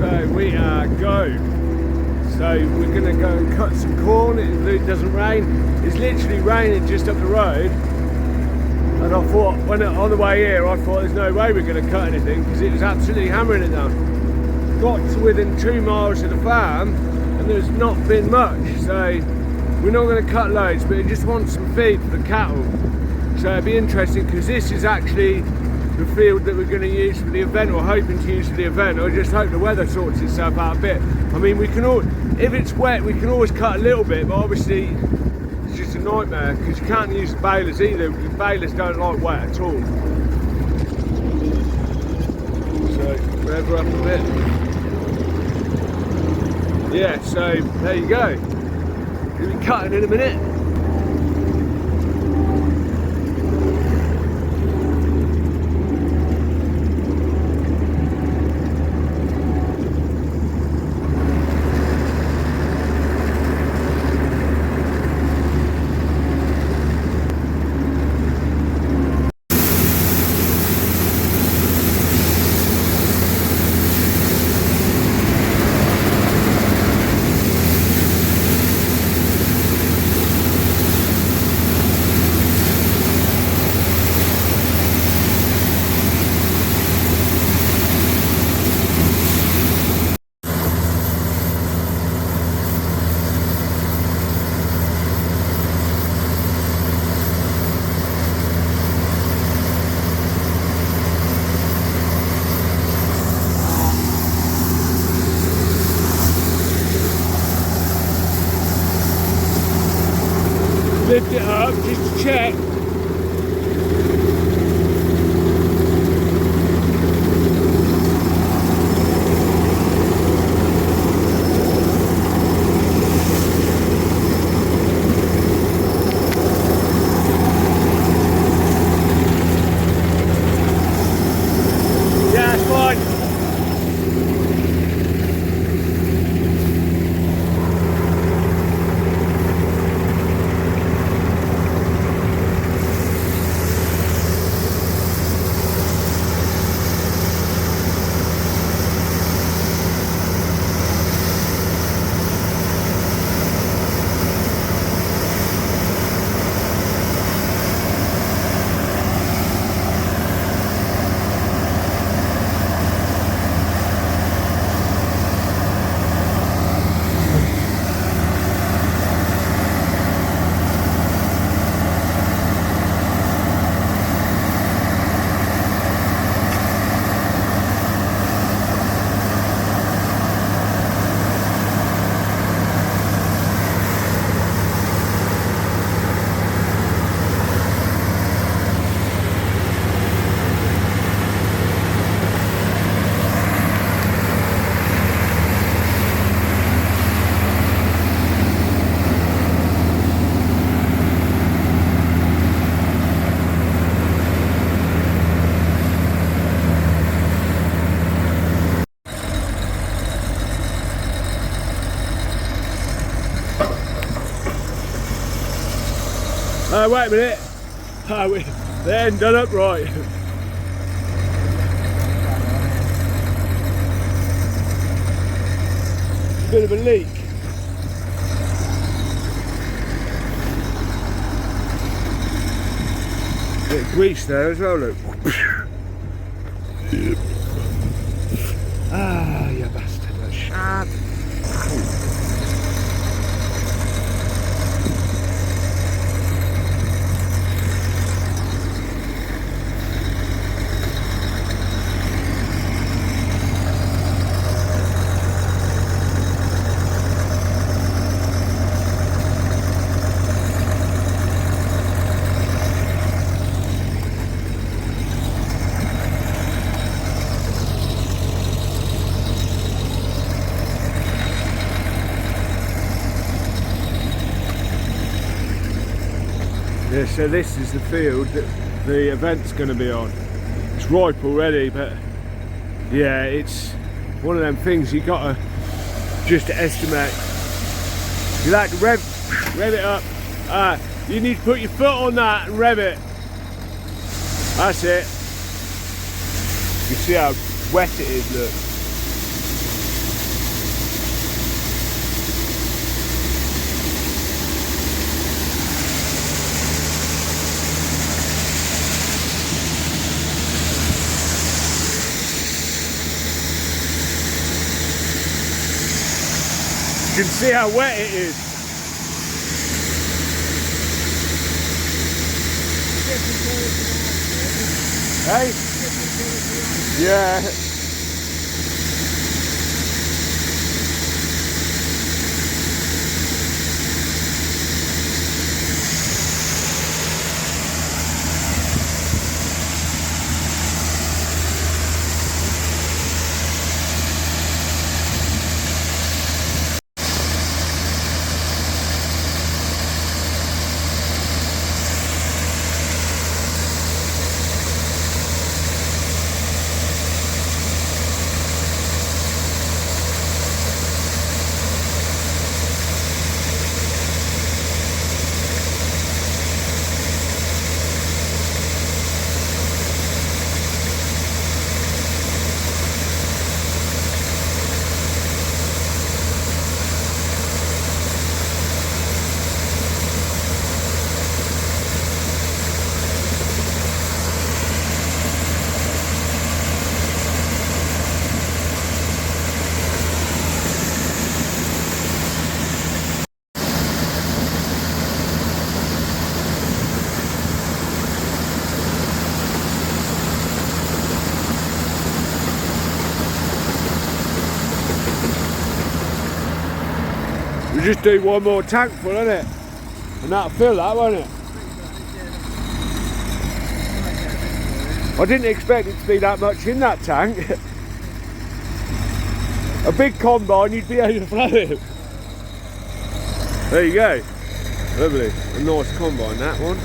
So we are go. So we're going to go and cut some corn. It doesn't rain. It's literally raining just up the road. And I thought, on the way here, I thought there's no way we're going to cut anything because it was absolutely hammering it down. Got to within 2 miles of the farm and there's not been much. So we're not going to cut loads, but we just want some feed for the cattle. So it'll be interesting because this is actually the field that we're going to use for the event, or hoping to use for the event. I just hope the weather sorts itself out a bit. I mean, we can all, if it's wet, we can always cut a little bit, but obviously it's just a nightmare because you can't use the balers either. The balers don't like wet at all. So rev her up a bit. Yeah, so there you go. We'll be cutting in a minute. Lift it up just to check. Yeah, it's fine. Wait a minute. They ain't done up right. Bit of a leak. Bit of grease there as well, look. Ah, you bastard, that's shad. Yeah, so this is the field that the event's going to be on. It's ripe already, but yeah, it's one of them things you got to just estimate. You like to rev it up. You need to put your foot on that and rev it. That's it. You see how wet it is, look. You can see how wet it is. Hey? Yeah. We just do one more tank full, innit? And that'll fill that, won't it? I didn't expect it to be that much in that tank. A big combine, you'd be overflowing. There you go. Lovely. A nice combine, that one.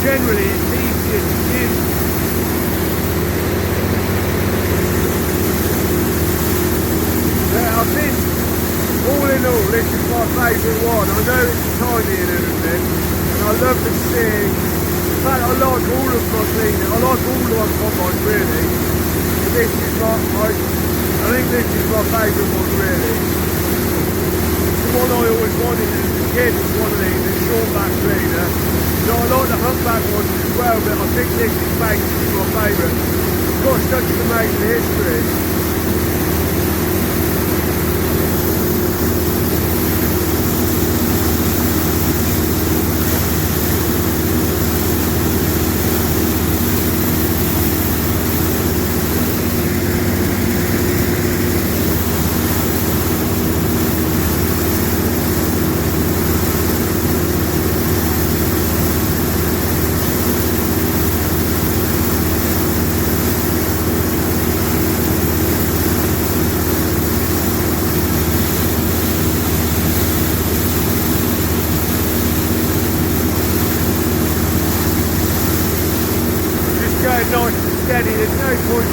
Generally, it's easier to use. I think, all in all, this is my favourite one. I know it's tiny and everything, and I love the seeing. In fact, I like all of my cleaning. I like all of my combines, really. But this is I think this is my favourite one, really. It's the one I always wanted as a kid, was one of these, a short back cleaner. So I like the humpback ones as well, but I think this is basically my favourite. It's got such an amazing history.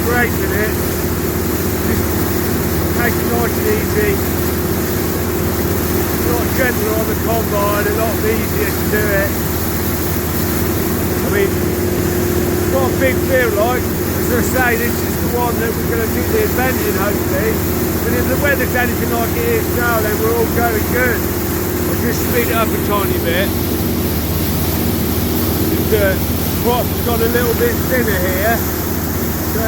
braking it, just take it nice and easy. A lot gentler on the combine, a lot easier to do it. I mean, it's got a big feel like. As I say, this is the one that we're going to do the event in, hopefully. But if the weather's anything like it is now, then we're all going good. I'll just speed it up a tiny bit. The crop's gone a little bit thinner here. So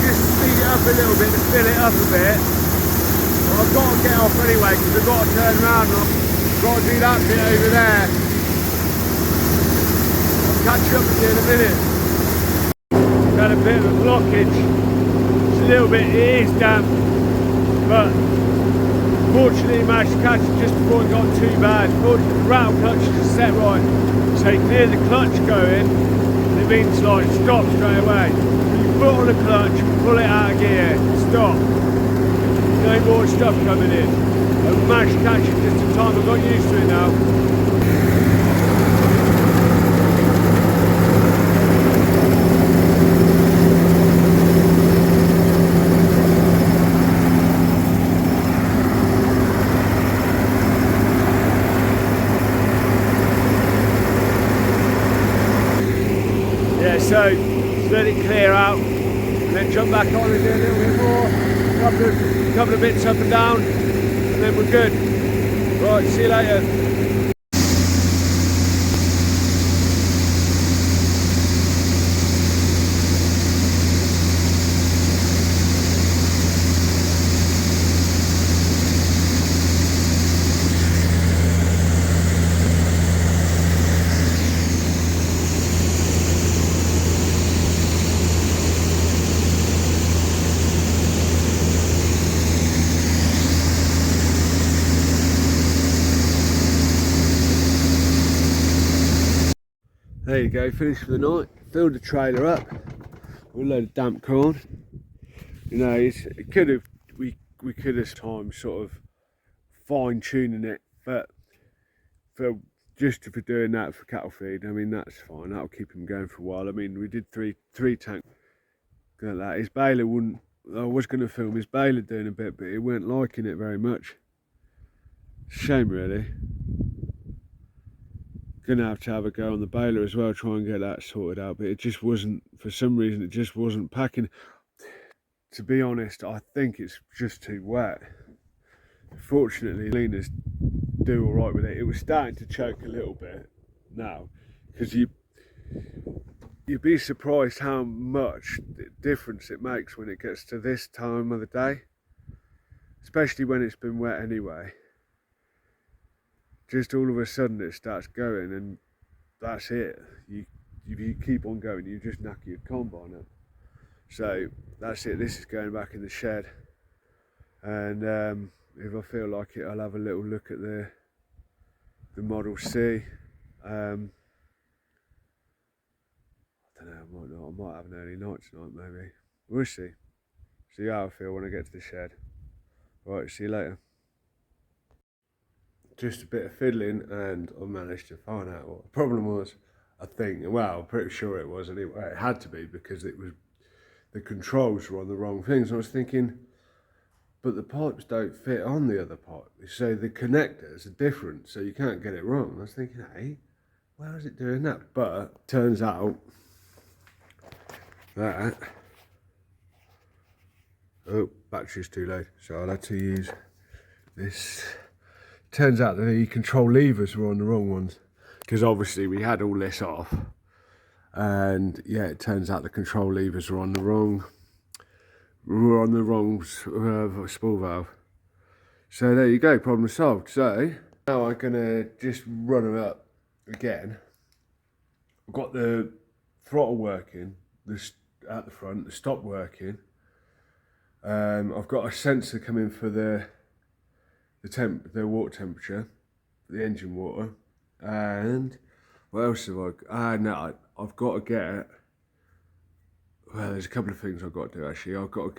just speed it up a little bit to fill it up a bit. But I've got to get off anyway because I've got to turn around and I've got to do that bit over there. I'll catch you up with you in a minute. Had a bit of a blockage. It's a little bit, it is damp, but fortunately managed to catch it just before it got too bad. Fortunately the rattle clutch is set right, so you can hear the clutch going, and it means like stop straight away. You put on the clutch, pull it out of gear, stop. No more stuff coming in. I managed to catch it just in time, I got used to it now. So just let it clear out and then jump back on and do a little bit more, couple of bits up and down, and then we're good. Right, see you later. There you go, finished for the night. Filled the trailer up with a load of damp corn. You know, it could have, we could have time sort of fine tuning it, but for doing that for cattle feed, I mean that's fine. That'll keep him going for a while. I mean, we did three tank like that. His baler wouldn't. I was going to film his baler doing a bit, but he weren't liking it very much. Shame really. Gonna have a go on the baler as well, try and get that sorted out, but it just wasn't, for some reason it just wasn't packing. To be honest, I think it's just too wet. Fortunately leaners do all right with it. It was starting to choke a little bit now, because you'd be surprised how much difference it makes when it gets to this time of the day, especially when it's been wet anyway. Just all of a sudden it starts going and that's it. You keep on going, you just knacker your combine up. So that's it, this is going back in the shed. And if I feel like it, I'll have a little look at the Model C. I don't know, I might have an early night tonight maybe. We'll see. See how I feel when I get to the shed. Right, see you later. Just a bit of fiddling and I managed to find out what the problem was. I think, well, I'm pretty sure it was anyway. It had to be because it was, the controls were on the wrong things. And I was thinking, but the pipes don't fit on the other pipe. So the connectors are different, so you can't get it wrong. I was thinking, hey, why is it doing that? But turns out that, oh, battery's too low. So I'll have to use this. Turns out that the control levers were on the wrong ones, because obviously we had all this off, and yeah, it turns out the control levers were on the wrong spool valve. So there you go, problem solved. So now I'm gonna just run them up again. I've got the throttle working, at the front, the stop working. I've got a sensor coming for the water temperature, the engine water, and what else have I? No, I've got to get. Well, there's a couple of things I've got to do actually. I want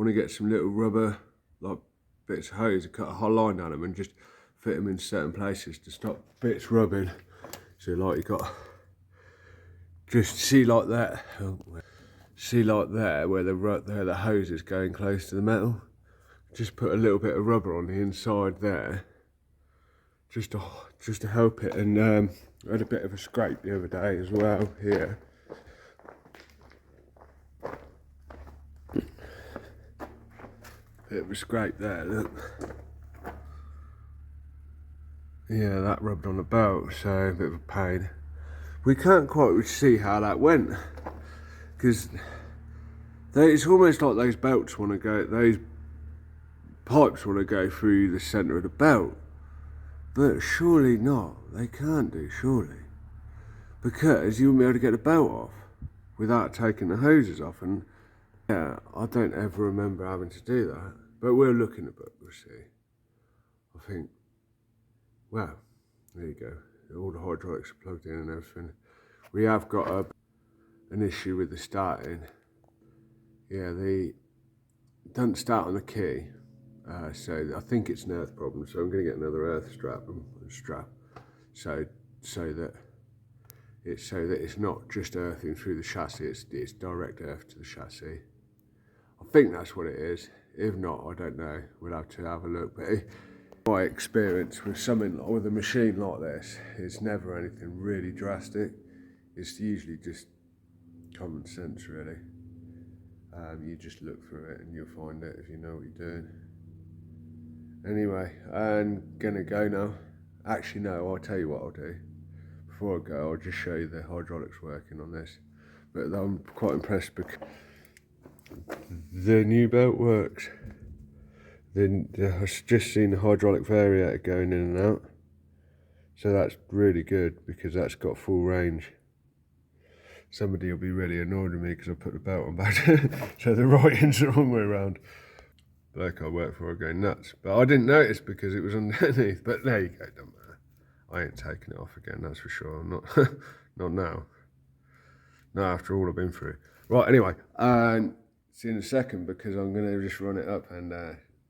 to get some little rubber, like bits of hose, and cut a whole line down them and just fit them in certain places to stop bits rubbing. So like you got, just see like that. Oh, See, like there, where the hose is going close to the metal, just put a little bit of rubber on the inside there, just to help it. And I had a bit of a scrape the other day as well here. Bit of a scrape there, look. Yeah, that rubbed on the belt, so a bit of a pain. We can't quite see how that went, because it's almost like those belts want to go, those pipes want to go through the centre of the belt. But surely not, they can't do, surely. Because you wouldn't be able to get the belt off without taking the hoses off. And yeah, I don't ever remember having to do that. But we'll look in the book, we'll see. I think, well, there you go. All the hydraulics are plugged in and everything. We have got an issue with the starting. Yeah, the doesn't start on the key. So I think it's an earth problem. So I'm going to get another earth strap so that it's not just earthing through the chassis. It's direct earth to the chassis. I think that's what it is. If not, I don't know. We'll have to have a look. But my experience with a machine like this, it's never anything really drastic. It's usually just common sense, really. You just look through it and you'll find it if you know what you're doing. Anyway, I'm gonna go now. Actually, no, I'll tell you what I'll do. Before I go, I'll just show you the hydraulics working on this. But I'm quite impressed because the new belt works. Then I've just seen the hydraulic variator going in and out. So that's really good because that's got full range. Somebody will be really annoyed with me because I put the belt on back. So the writing's the wrong way around. Bloke I work for are going nuts. But I didn't notice because it was underneath. But there you go, don't matter. I ain't taking it off again, that's for sure. Not now. Not after all I've been through. Right, anyway. See you in a second because I'm going to just run it up and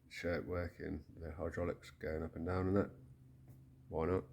show it working. The hydraulics going up and down and that. Why not?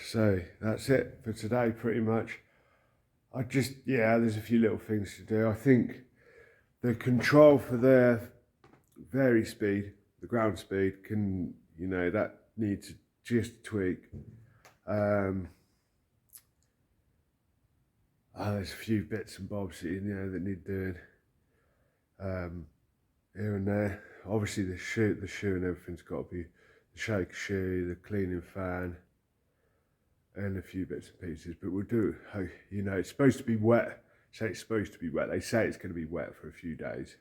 So that's it for today, pretty much. There's a few little things to do. I think the control for the vary speed, the ground speed, that needs to just tweak. There's a few bits and bobs that need doing here and there. Obviously the shoe and everything's got to be the shake shoe, the cleaning fan, and a few bits and pieces, but we'll do, it's supposed to be wet. Say it's supposed to be wet. They say it's going to be wet for a few days,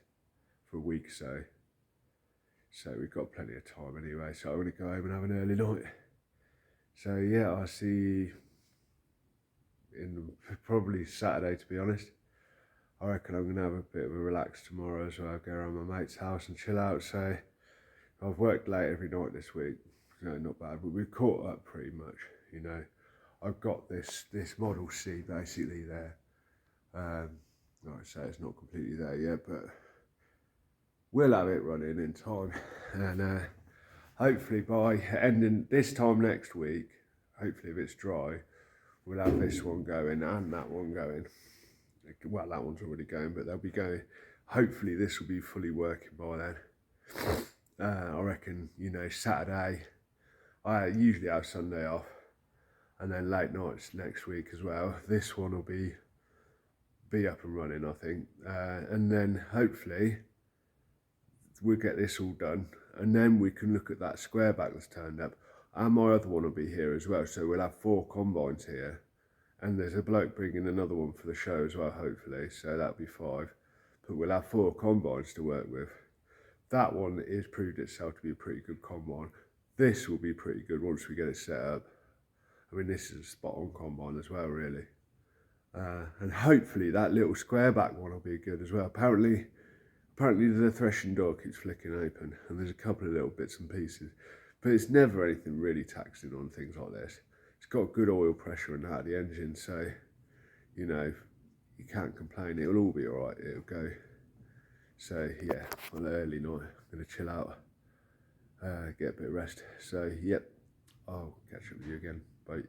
for a week or so. So we've got plenty of time anyway, so I'm going to go home and have an early night. So yeah, I'll see you in probably Saturday, to be honest. I reckon I'm going to have a bit of a relax tomorrow as well. Go around my mate's house and chill out. So I've worked late every night this week. Not bad, but we've caught up pretty much, I've got this Model C basically there. Like I say, it's not completely there yet, but we'll have it running in time. And hopefully by ending this time next week, hopefully if it's dry, we'll have this one going and that one going. Well, that one's already going, but they'll be going. Hopefully this will be fully working by then. I reckon, you know, Saturday, I usually have Sunday off, and then late nights next week as well. This one will be up and running, I think, and then hopefully we'll get this all done, and then we can look at that square back that's turned up, and my other one will be here as well, so we'll have 4 combines here, and there's a bloke bringing another one for the show as well, hopefully, so that'll be 5, but we'll have 4 combines to work with. That one is proved itself to be a pretty good combine. This will be pretty good once we get it set up. I mean, this is a spot on combine as well, really. And hopefully that little square back one will be good as well. Apparently the threshing door keeps flicking open, and there's a couple of little bits and pieces, but it's never anything really taxing on things like this. It's got good oil pressure in that, the engine, so, you know, you can't complain. It'll all be all right, it'll go. So yeah, on an early night, I'm gonna chill out, get a bit of rest. So yep, I'll catch up with you again, bye.